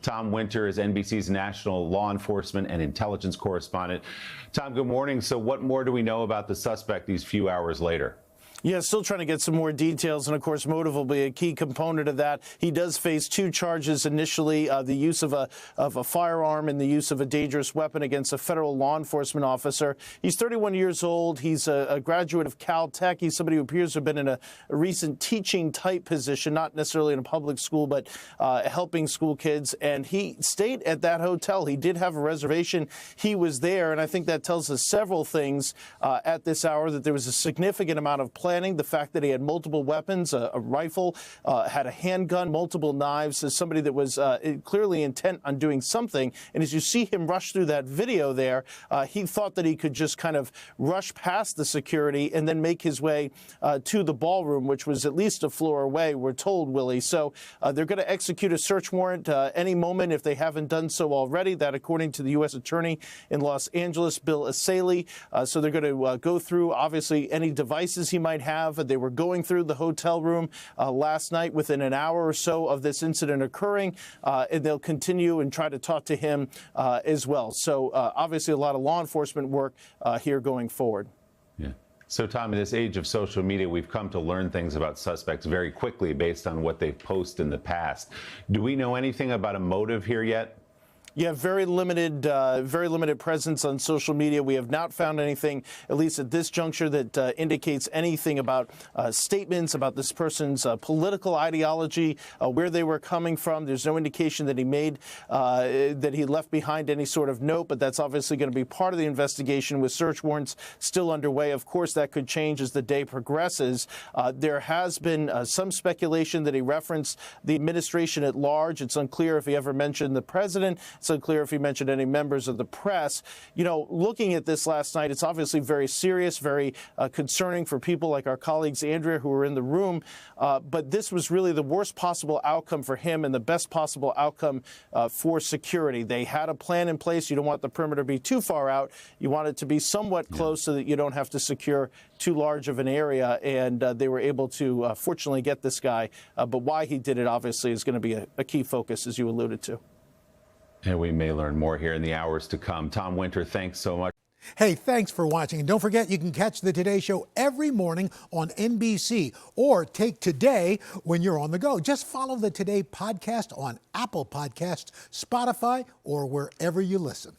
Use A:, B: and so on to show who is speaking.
A: Tom Winter is NBC's national law enforcement and intelligence correspondent. Tom, good morning. So what more do we know about the suspect these few hours later?
B: Yeah, still trying to get some more details, and of course motive will be a key component of that. He does face 2 charges initially, the use of a firearm and the use of a dangerous weapon against a federal law enforcement officer. He's 31 years old. He's a graduate of Caltech. He's somebody who appears to have been in a recent teaching type position, not necessarily in a public school, but helping school kids. And he stayed at that hotel. He did have a reservation. He was there, and I think that tells us several things at this hour, that there was a significant amount of planning. The fact that he had multiple weapons, a rifle, had a handgun, multiple knives, as somebody that was clearly intent on doing something. And as you see him rush through that video there, he thought that he could just kind of rush past the security and then make his way to the ballroom, which was at least a floor away, we're told, Willie. So they're going to execute a search warrant any moment if they haven't done so already. That, according to the U.S. Attorney in Los Angeles, Bill Asaley. So they're going to go through, obviously, any devices he might have. They were going through the hotel room last night within an hour or so of this incident occurring, and they'll continue and try to talk to him as well. So obviously a lot of law enforcement work here going forward.
A: Yeah. So, Tom, in this age of social media, we've come to learn things about suspects very quickly based on what they've posted in the past. Do we know anything about a motive here yet?
B: Yeah, very limited presence on social media. We have not found anything, at least at this juncture, that indicates anything about statements about this person's political ideology, where they were coming from. There's no indication that he made, that he left behind any sort of note, but that's obviously going to be part of the investigation with search warrants still underway. Of course, that could change as the day progresses. There has been some speculation that he referenced the administration at large. It's unclear if he ever mentioned the president. It's unclear if he mentioned any members of the press. You know, looking at this last night, it's obviously very serious, very concerning for people like our colleagues, Andrea, who were in the room. But this was really the worst possible outcome for him and the best possible outcome for security. They had a plan in place. You don't want the perimeter to be too far out. You want it to be somewhat close so that you don't have to secure too large of an area. And they were able to, fortunately, get this guy. But why he did it, obviously, is going to be a key focus, as you alluded to.
A: And we may learn more here in the hours to come. Tom Winter, thanks so much.
C: Hey, thanks for watching. And don't forget, you can catch the Today Show every morning on NBC or take Today when you're on the go. Just follow the Today podcast on Apple Podcasts, Spotify, or wherever you listen.